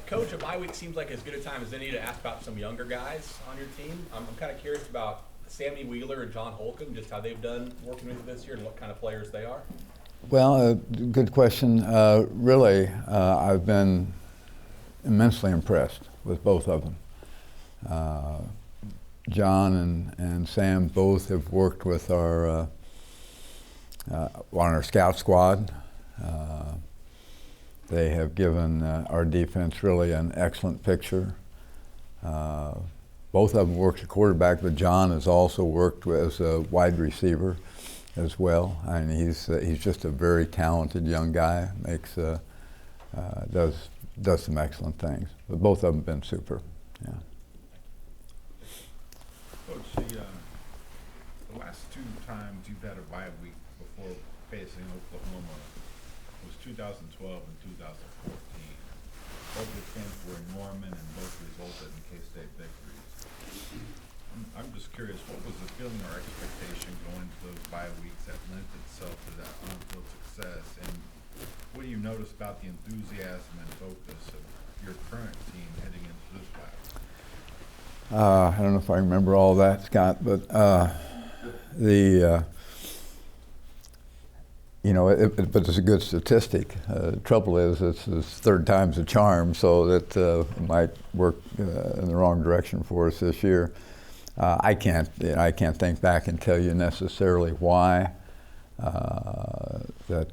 Coach, a bye week seems like as good a time as any to ask about some younger guys on your team. I'm kind of curious about Sammy Wheeler and John Holcomb, just how they've done working with you this year and what kind of players they are. Well, good question. Really, I've been immensely impressed with both of them. John and Sam both have worked with on our scout squad. They have given our defense really an excellent picture. Both of them worked at quarterback, but John has also worked as a wide receiver as well. I mean, he's just a very talented young guy. Does some excellent things. But both of them have been super. Yeah. Coach, the last two times you've had a bye week before facing Oklahoma was 2012 and 2014. Both the games were in Norman and both resulted in K-State victories. I'm just curious, what was the feeling or expectation going to those bye weeks that lent itself to that on-field success? And what do you notice about the enthusiasm and focus of your current team heading into this bye week? I don't know if I remember all that, Scott, but but it's a good statistic. Trouble is, it's third time's a charm, so that it might work in the wrong direction for us this year. I can't think back and tell you necessarily why that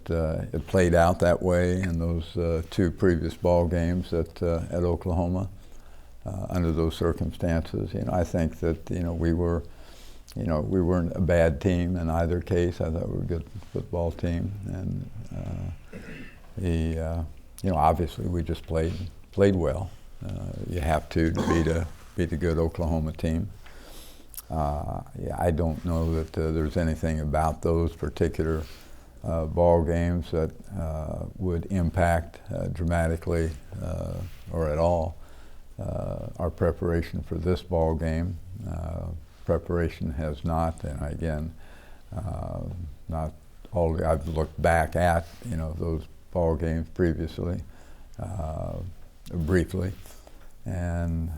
it played out that way in those two previous ball games at Oklahoma under those circumstances. I think that we weren't a bad team in either case. I thought we were a good football team, and obviously we just played well. You have to beat a good Oklahoma team. I don't know that there's anything about those particular ball games that would impact dramatically or at all our preparation for this ball game. Preparation has not, and again, not all. I've looked back at those ball games previously, briefly, and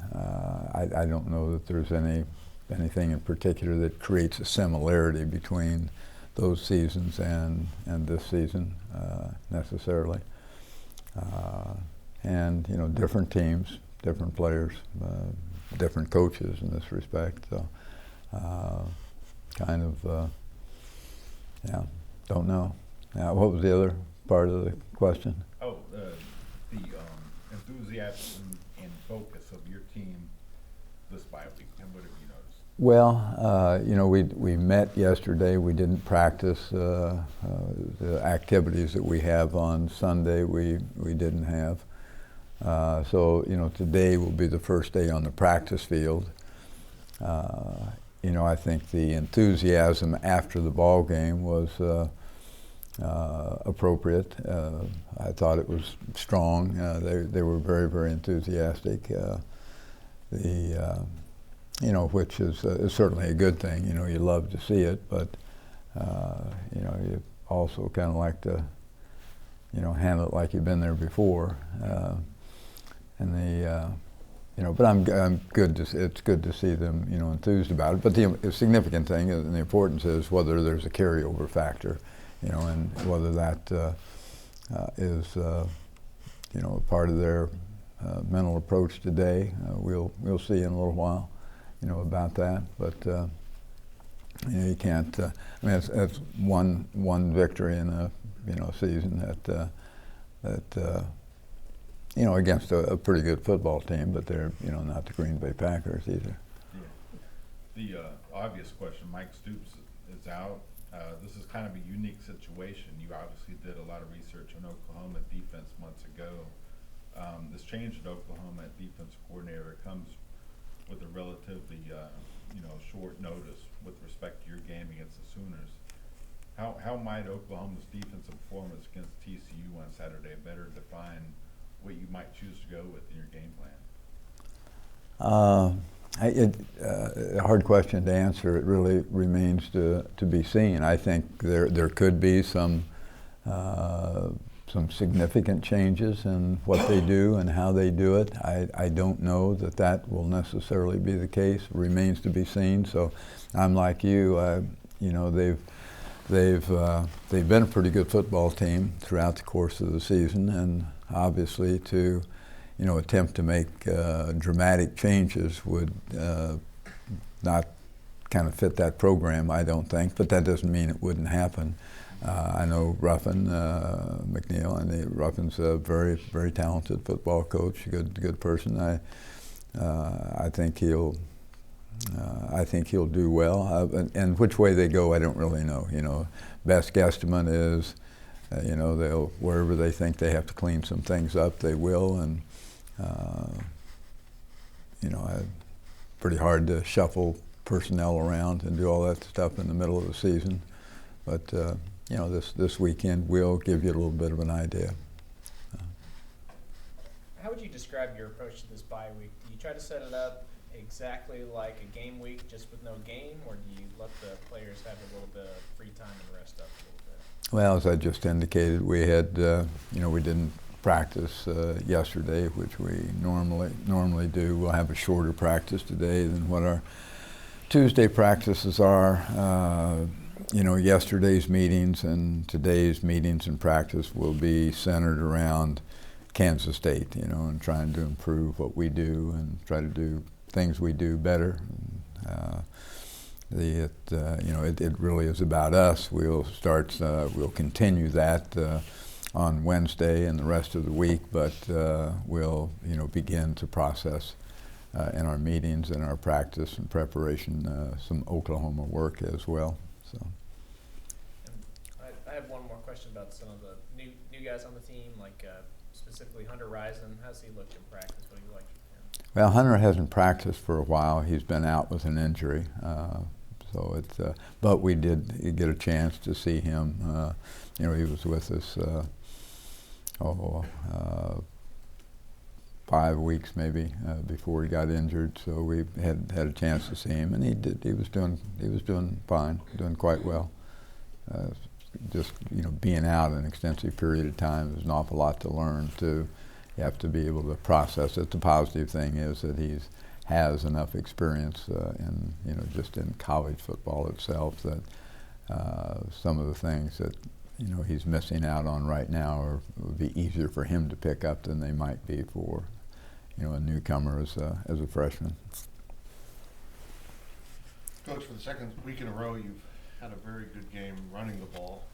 I don't know that there's anything in particular that creates a similarity between those seasons and this season necessarily. And different teams, different players, different coaches in this respect. So don't know. What was the other part of the question? Oh, the enthusiasm and focus of your team this bye week, and what have you noticed? Well, we met yesterday. We didn't practice the activities that we have on Sunday. We didn't have. So today will be the first day on the practice field. I think the enthusiasm after the ball game was appropriate. I thought it was strong. They were very, very enthusiastic. Which is certainly a good thing. You love to see it, but you also kind of like to handle it like you've been there before. But I'm good. It's good to see them, enthused about it. But the significant thing and the importance is whether there's a carryover factor, and whether that is, part of their mental approach today. We'll see in a little while, about that. But you can't. It's one victory in a season that. Against a pretty good football team, but they're, not the Green Bay Packers either. Yeah. The obvious question, Mike Stoops is out. This is kind of a unique situation. You obviously did a lot of research on Oklahoma defense months ago. This change at Oklahoma at defensive coordinator comes with a relatively, short notice with respect to your game against the Sooners. How might Oklahoma's defensive performance against TCU on Saturday better define what you might choose to go with in your game plan? A hard question to answer. It really remains to be seen. I think there could be some some significant changes in what they do and how they do it. I don't know that that will necessarily be the case. It remains to be seen. So I'm like you. You know, they've been a pretty good football team throughout the course of the season, and obviously to, you know, attempt to make dramatic changes would not kind of fit that program, I don't think, but that doesn't mean it wouldn't happen. I know Ruffin, McNeil, and Ruffin's a very, very talented football coach, good person. I think he'll do well. And which way they go, I don't really know. You know, best guesstimate is, you know, they'll, wherever they think they have to clean some things up, they will. And you know, pretty hard to shuffle personnel around and do all that stuff in the middle of the season. But you know, this weekend will give you a little bit of an idea. How would you describe your approach to this bye week? Do you try to set it up exactly like a game week, just with no game, or do you let the players have a little bit of free time and rest up a little bit? Well, as I just indicated, we had, you know, we didn't practice yesterday, which we normally do. We'll have a shorter practice today than what our Tuesday practices are. You know, yesterday's meetings and today's meetings and practice will be centered around Kansas State, you know, and trying to improve what we do and try to do things we do better. You know, it really is about us. We'll continue that on Wednesday and the rest of the week, but we'll, you know, begin to process in our meetings and our practice and preparation some Oklahoma work as well. So. I have one more question about some of the new guys on the team, like specifically Hunter Rison. How's he looked in practice? What do you like from him? Well, Hunter hasn't practiced for a while. He's been out with an injury. So it's, but we did get a chance to see him. You know, he was with us 5 weeks maybe before he got injured. So we had a chance to see him, and he was doing fine, doing quite well. Just, you know, being out an extensive period of time, there's an awful lot to learn too. You have to be able to process it. The positive thing is that he has enough experience in, you know, just in college football itself, that some of the things that, you know, he's missing out on right now would be easier for him to pick up than they might be for, you know, a newcomer as a freshman. Coach, for the second week in a row, you've had a very good game running the ball.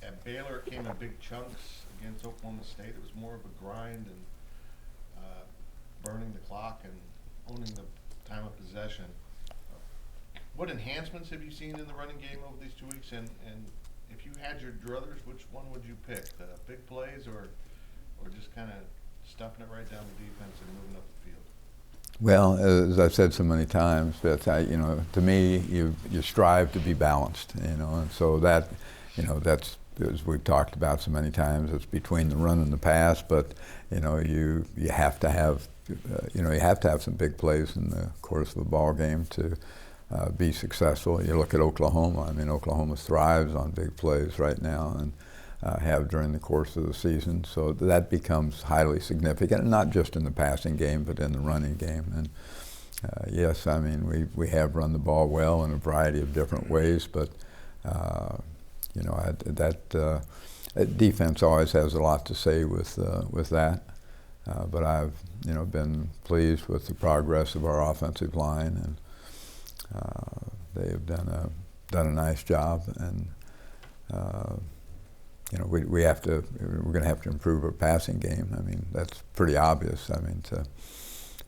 At Baylor, it came in big chunks against Oklahoma State. It was more of a grind and burning the clock and owning the time of possession. What enhancements have you seen in the running game over these 2 weeks? And if you had your druthers, which one would you pick? The big plays or just kind of stuffing it right down the defense and moving up the field? Well, as I've said so many times, you know, to me, you strive to be balanced, you know, and so that, you know, that's, as we've talked about so many times, it's between the run and the pass, but, you know, you have to have, you know, you have to have some big plays in the course of a ball game to be successful. You look at Oklahoma. I mean, Oklahoma thrives on big plays right now, and have during the course of the season. So that becomes highly significant, and not just in the passing game, but in the running game. And yes, I mean, we have run the ball well in a variety of different ways, but you know, that defense always has a lot to say with that. But I've, you know, been pleased with the progress of our offensive line, and they have done a nice job. And you know, we're going to have to improve our passing game. I mean, that's pretty obvious. I mean, a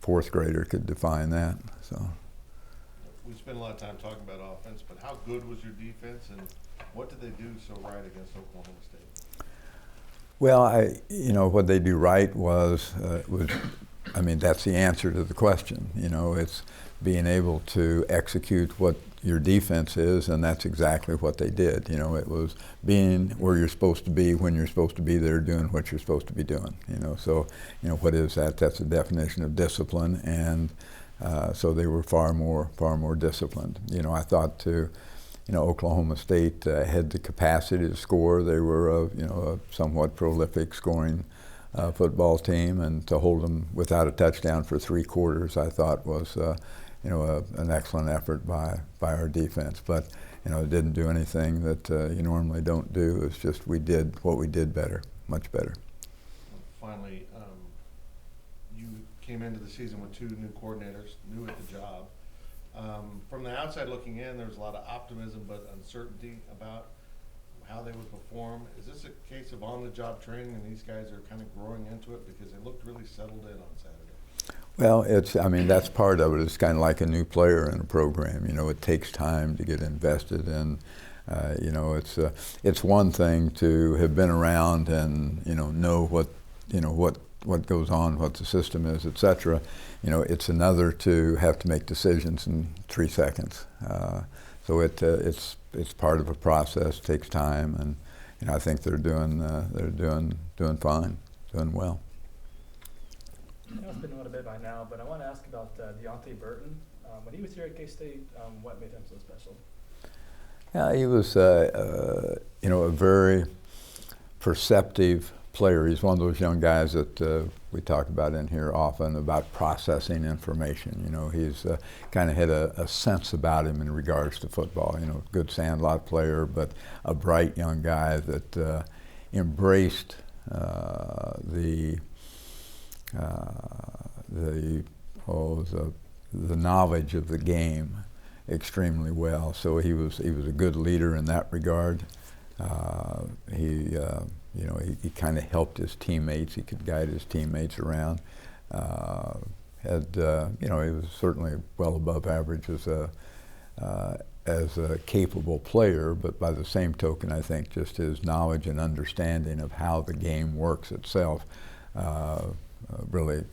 fourth grader could define that. So. We spent a lot of time talking about offense, but how good was your defense, and what did they do so right against Oklahoma State? Well, you know, what they do right was, I mean, that's the answer to the question. You know, it's being able to execute what your defense is, and that's exactly what they did. You know, it was being where you're supposed to be when you're supposed to be there, doing what you're supposed to be doing. You know, so, you know, what is that? That's a definition of discipline, and so they were far more disciplined. You know, I thought to, Oklahoma State had the capacity to score. They were a somewhat prolific scoring football team, and to hold them without a touchdown for 3 quarters, I thought was an excellent effort by our defense. But it didn't do anything that you normally don't do. It's just we did what we did better, much better. Finally, you came into the season with 2 new coordinators, new at the job. From the outside looking in, there was a lot of optimism but uncertainty about how they would perform. Is this a case of on-the-job training and these guys are kind of growing into it, because they looked really settled in on Saturday? Well, that's part of it. It's kind of like a new player in a program. It takes time to get invested in. It's one thing to have been around and know what goes on, what the system is, etc. It's another to have to make decisions in 3 seconds. So it's part of a process, takes time, and I think they're doing fine, doing well. I know it's been a little bit by now, but I want to ask about Deontay Burton. When he was here at K-State, what made him so special? Yeah, he was a very perceptive player. He's one of those young guys that we talk about in here often about processing information. He's kind of had a sense about him in regards to football. Good sandlot player, but a bright young guy that embraced the knowledge of the game extremely well. So he was a good leader in that regard. He kind of helped his teammates. He could guide his teammates around. He was certainly well above average as a capable player, but by the same token, I think just his knowledge and understanding of how the game works itself really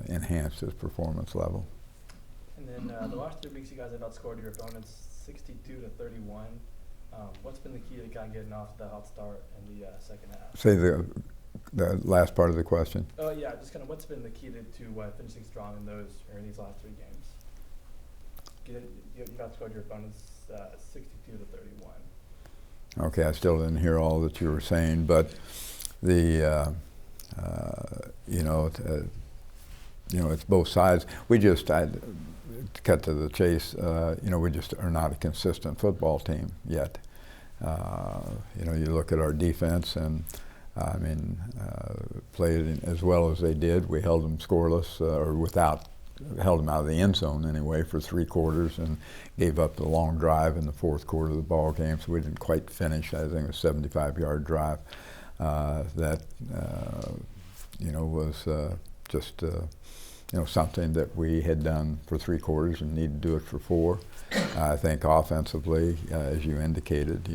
enhanced his performance level. And then the last 3 weeks, you guys have outscored your opponents 62-31. What's been the key to kind of getting off to the hot start in the second half? Say the last part of the question. Oh yeah, just kind of what's been the key to finishing strong in these last 3 games? You've outscored your opponents 62-31. Okay, I still didn't hear all that you were saying, but it's both sides. To cut to the chase, we just are not a consistent football team yet. You look at our defense, and played as well as they did. We held them scoreless, held them out of the end zone anyway for 3 quarters, and gave up the long drive in the 4th quarter of the ball game. So we didn't quite finish. I think a 75-yard drive that was just. Something that we had done for 3 quarters and needed to do it for 4. I think offensively, as you indicated,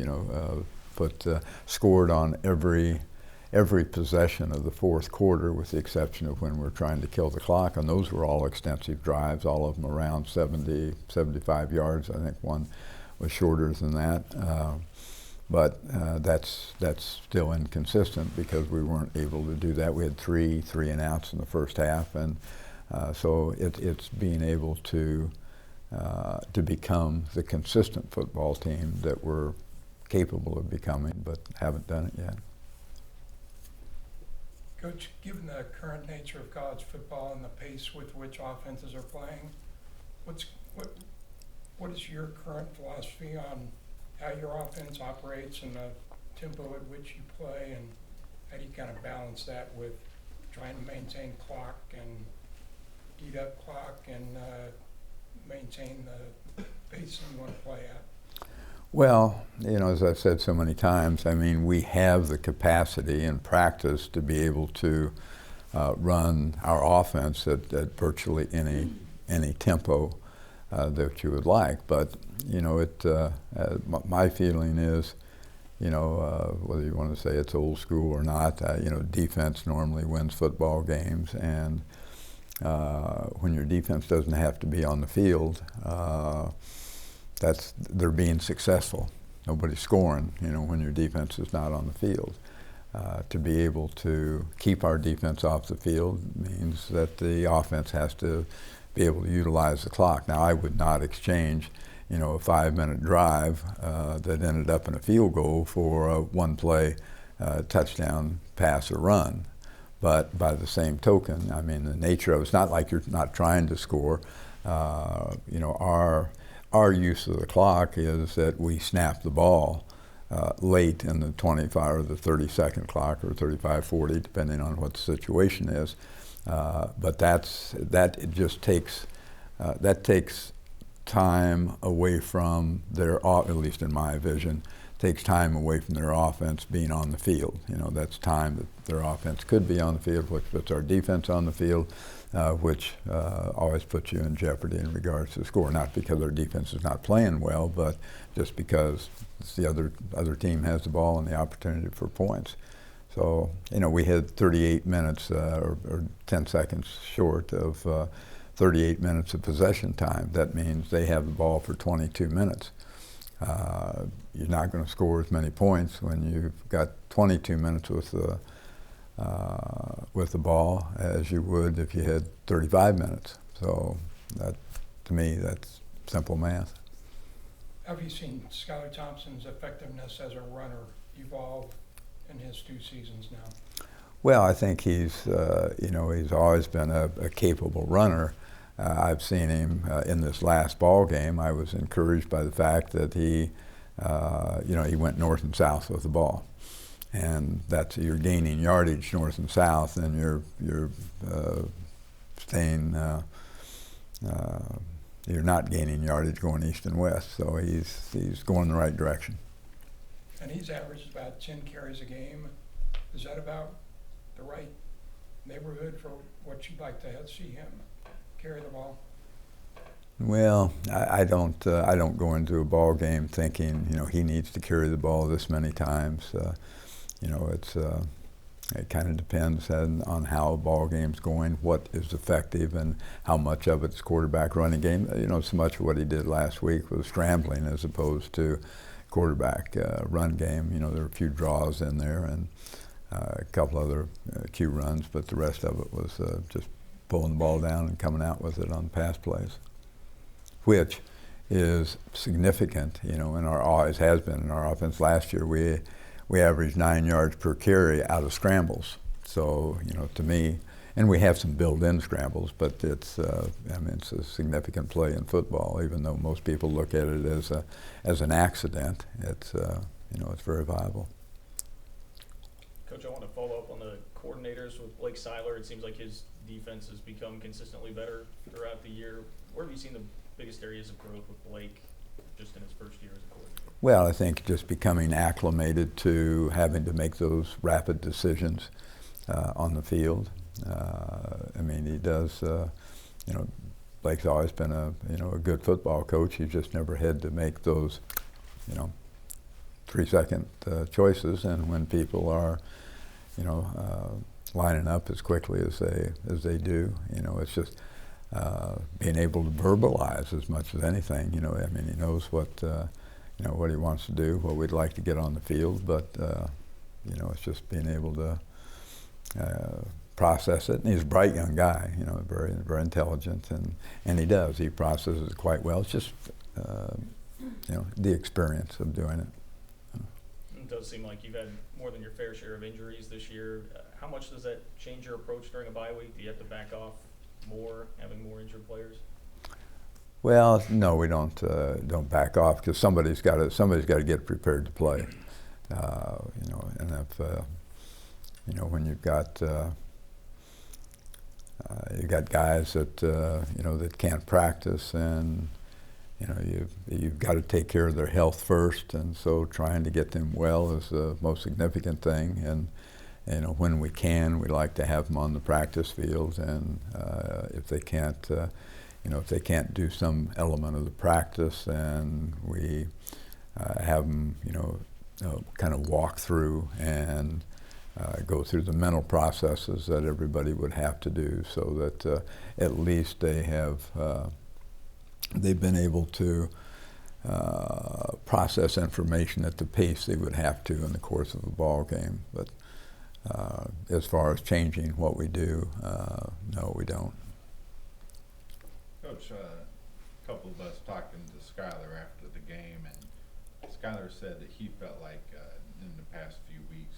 scored on every possession of the 4th quarter, with the exception of when we're trying to kill the clock. And those were all extensive drives, all of them around 70, 75 yards. I think one was shorter than that. But that's still inconsistent because we weren't able to do that. We had 3 and outs in the first half, and so it's being able to become the consistent football team that we're capable of becoming, but haven't done it yet. Coach, given the current nature of college football and the pace with which offenses are playing, what is your current philosophy on how your offense operates and the tempo at which you play, and how do you kind of balance that with trying to maintain clock and eat up clock and maintain the pace you want to play at? Well, as I've said so many times, we have the capacity and practice to be able to run our offense at virtually any tempo that you would like. But, my feeling is, whether you want to say it's old school or not, defense normally wins football games, and when your defense doesn't have to be on the field, they're being successful. Nobody's scoring, when your defense is not on the field. To be able to keep our defense off the field means that the offense has to be able to utilize the clock. Now, I would not exchange, a 5-minute drive that ended up in a field goal for a one-play touchdown pass or run. But by the same token, I mean, the nature of it's not like you're not trying to score. Our use of the clock is that we snap the ball late in the 25 or the 30-second clock, or 35, 40, depending on what the situation is. But that just takes time away from their, at least in my vision, takes time away from their offense being on the field. That's time that their offense could be on the field, which puts our defense on the field, which always puts you in jeopardy in regards to the score. Not because our defense is not playing well, but just because the other team has the ball and the opportunity for points. So, we had 38 minutes or 10 seconds short of 38 minutes of possession time. That means they have the ball for 22 minutes. You're not going to score as many points when you've got 22 minutes with the ball as you would if you had 35 minutes. So that, to me, that's simple math. Have you seen Skylar Thompson's effectiveness as a runner evolve in his 2 seasons now? Well, I think he's always been a capable runner. I've seen him in this last ball game. I was encouraged by the fact that he went north and south with the ball, and you're gaining yardage north and south, and you're staying. You're not gaining yardage going east and west. So he's going in the right direction. And he's averaged about 10 carries a game. Is that about the right neighborhood for what you'd like to see him carry the ball? Well, I don't go into a ball game thinking he needs to carry the ball this many times. It kind of depends on how a ball game's going, what is effective, and how much of it's quarterback running game. So much of what he did last week was scrambling as opposed to quarterback run game. There were a few draws in there and a couple other Q runs, but the rest of it was just pulling the ball down and coming out with it on pass plays, which is significant, as has been in our offense. Last year, we averaged 9 yards per carry out of scrambles. So, to me, and we have some built-in scrambles, but it's a significant play in football, even though most people look at it as an accident. It's very viable. Coach, I want to follow up on the coordinators with Blake Seiler. It seems like his defense has become consistently better throughout the year. Where have you seen the biggest areas of growth with Blake just in his first year as a coordinator? Well, I think just becoming acclimated to having to make those rapid decisions on the field. He does, Blake's always been a good football coach. He's just never had to make those, 3-second choices. And when people are, lining up as quickly as they do, it's just being able to verbalize as much as anything. He knows what he wants to do, what we'd like to get on the field, but it's just being able to process it. And he's a bright young guy, very, very intelligent, and he processes it quite well. It's just the experience of doing it. It does seem like you've had more than your fair share of injuries this year. How much does that change your approach during a bye week? Do you have to back off more, having more injured players? Well, no, we don't back off, because somebody's got to get prepared to play. And if when you've got guys that that can't practice, and you've got to take care of their health first, and so trying to get them well is the most significant thing. And when we can, we like to have them on the practice field, and if they can't. If they can't do some element of the practice, then we have them, kind of walk through and go through the mental processes that everybody would have to do, so that at least they've been able to process information at the pace they would have to in the course of a ball game. But as far as changing what we do, no, we don't. Coach, couple of us talking to Skyler after the game, and Skyler said that he felt like in the past few weeks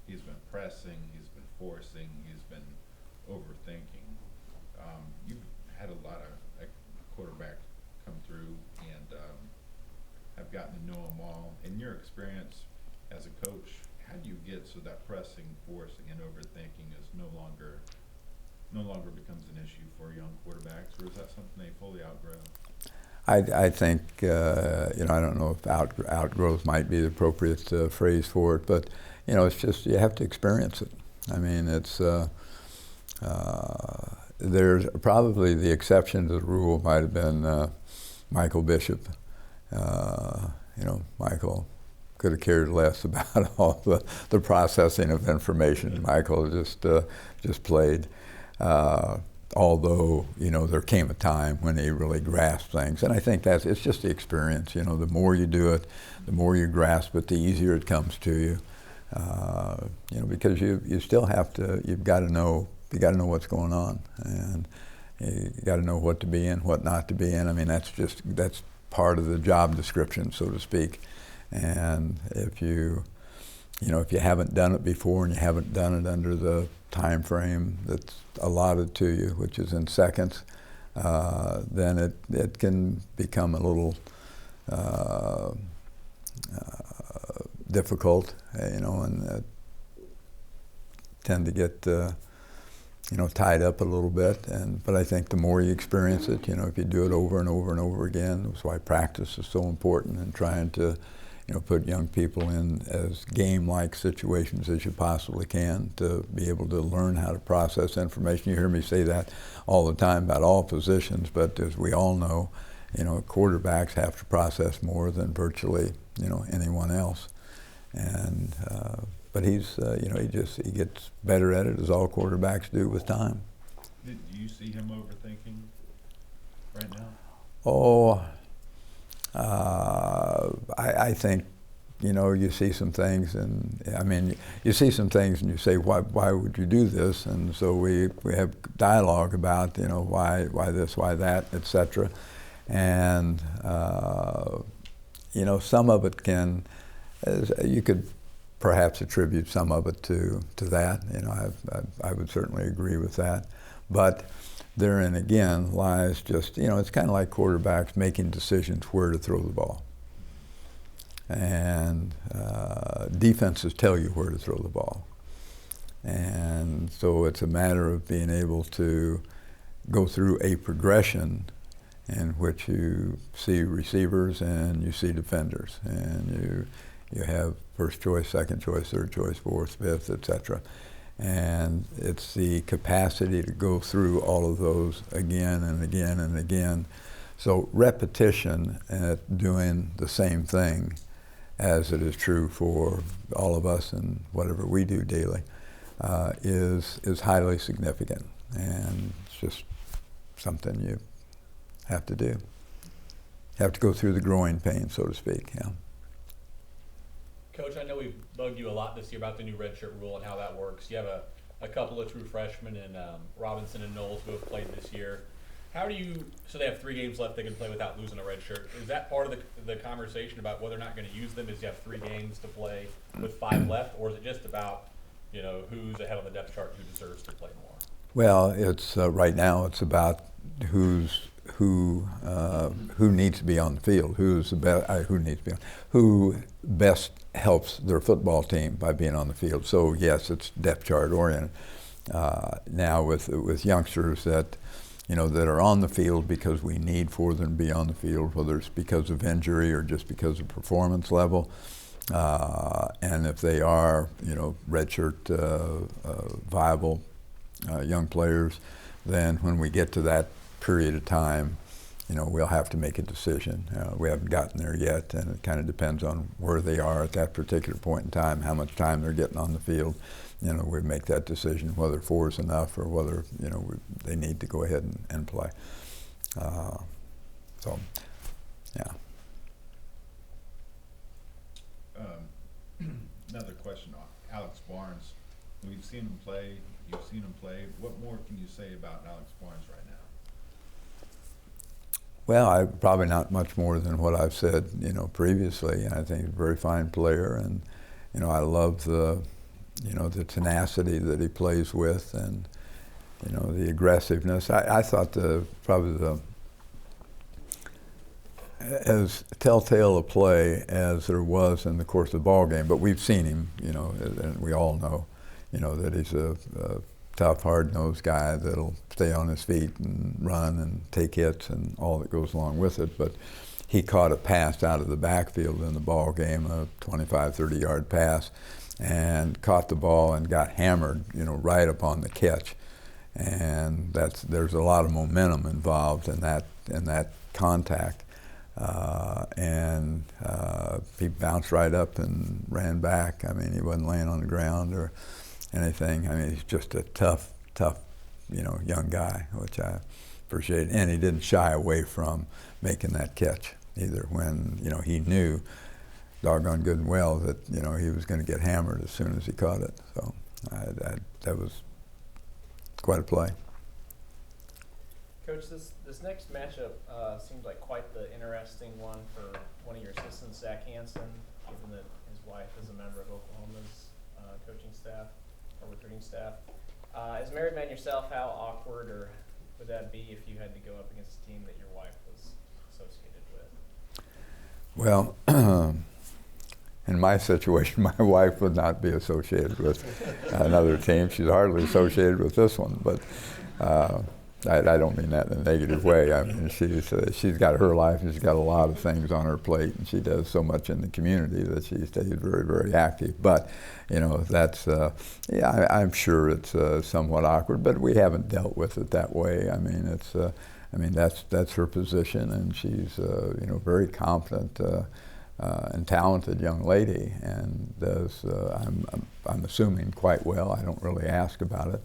he's been pressing, he's been forcing, he's been overthinking. You've had a lot of quarterbacks come through and have gotten to know them all. In your experience as a coach, how do you get so that pressing, forcing, and overthinking is no longer becomes an issue for young quarterbacks, or is that something they fully outgrow? I think, I don't know if outgrowth might be the appropriate phrase for it, but, it's just, you have to experience it. I mean, it's, there's probably the exception to the rule might have been Michael Bishop. Michael could have cared less about all the processing of information. Michael just played. Although, there came a time when he really grasped things. And I think it's just the experience. The more you do it, the more you grasp it, the easier it comes to you. Because you still have to, you got to know what's going on. And you got to know what to be in, what not to be in. I mean, that's part of the job description, so to speak. And if you haven't done it before and you haven't done it under the time frame that's allotted to you, which is in seconds, then it can become a little difficult, and tend to get tied up a little bit. But I think the more you experience it, if you do it over and over and over again, that's why practice is so important, and trying to put young people in as game-like situations as you possibly can to be able to learn how to process information. You hear me say that all the time about all positions, but as we all know, quarterbacks have to process more than virtually, anyone else. And but he's, he gets better at it, as all quarterbacks do with time. Do you see him overthinking right now? Oh. I think, you see some things, and you see some things and you say, why would you do this? And so we have dialogue about, why this, why that, etc. And, some of it you could perhaps attribute some of it to that. I would certainly agree with that. But therein again lies just, it's kind of like quarterbacks making decisions where to throw the ball. And defenses tell you where to throw the ball. And so it's a matter of being able to go through a progression in which you see receivers and you see defenders. And you have first choice, second choice, third choice, fourth, fifth, etc. And it's the capacity to go through all of those again and again and again. So repetition at doing the same thing, as it is true for all of us and whatever we do daily, is highly significant. And it's just something you have to do. You have to go through the growing pain, so to speak. Yeah. Coach, I know we've bugged you a lot this year about the new redshirt rule and how that works. You have a couple of true freshmen in Robinson and Knowles who have played this year. So they have 3 games left they can play without losing a redshirt. Is that part of the conversation about whether or not going to use them, is you have 3 games to play with 5 left, or is it just about, who's ahead on the depth chart, who deserves to play more? Well, it's right now it's about who needs to be on the field, who best helps their football team by being on the field. So yes, it's depth chart oriented. Now with youngsters that that are on the field because we need for them to be on the field, whether it's because of injury or just because of performance level, and if they are redshirt viable young players, then when we get to that period of time, we'll have to make a decision. We haven't gotten there yet, and it kind of depends on where they are at that particular point in time, how much time they're getting on the field. We make that decision whether 4 is enough or whether they need to go ahead and play. So, yeah. Another question on Alex Barnes. We've seen him play. You've seen him play. What more can you say about Alex Barnes right Well, probably not much more than what I've said, previously. I think he's a very fine player, and I love the tenacity that he plays with, and the aggressiveness. I thought probably as telltale a play as there was in the course of the ball game, but we've seen him, and we all know, that he's a tough, hard-nosed guy that'll stay on his feet and run and take hits and all that goes along with it. But he caught a pass out of the backfield in the ball game, a 25, 30-yard pass, and caught the ball and got hammered, right upon the catch. And there's a lot of momentum involved in that contact. He bounced right up and ran back. I mean, he wasn't laying on the ground or anything. I mean, he's just a tough, young guy, which I appreciate. And he didn't shy away from making that catch either when, he knew doggone good and well that, he was going to get hammered as soon as he caught it. So that was quite a play. Coach, this next matchup seems like quite the interesting one for one of your assistants, Zach Hansen, given that his wife is a member of Oklahoma's coaching staff or recruiting staff. As a married man yourself, how awkward or would that be if you had to go up against a team that your wife was associated with? Well, in my situation, my wife would not be associated with another team. She's hardly associated with this one, but I don't mean that in a negative way. I mean, she's got her life, and she's got a lot of things on her plate, and she does so much in the community that she stays very, very active. But, that's, I'm sure it's somewhat awkward, but we haven't dealt with it that way. I mean, that's her position, and she's, very confident and talented young lady, and does, I'm assuming, quite well. I don't really ask about it.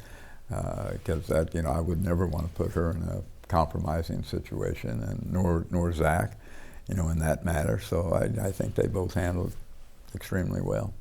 Because I would never want to put her in a compromising situation, and nor Zach, in that matter. So I think they both handled it extremely well.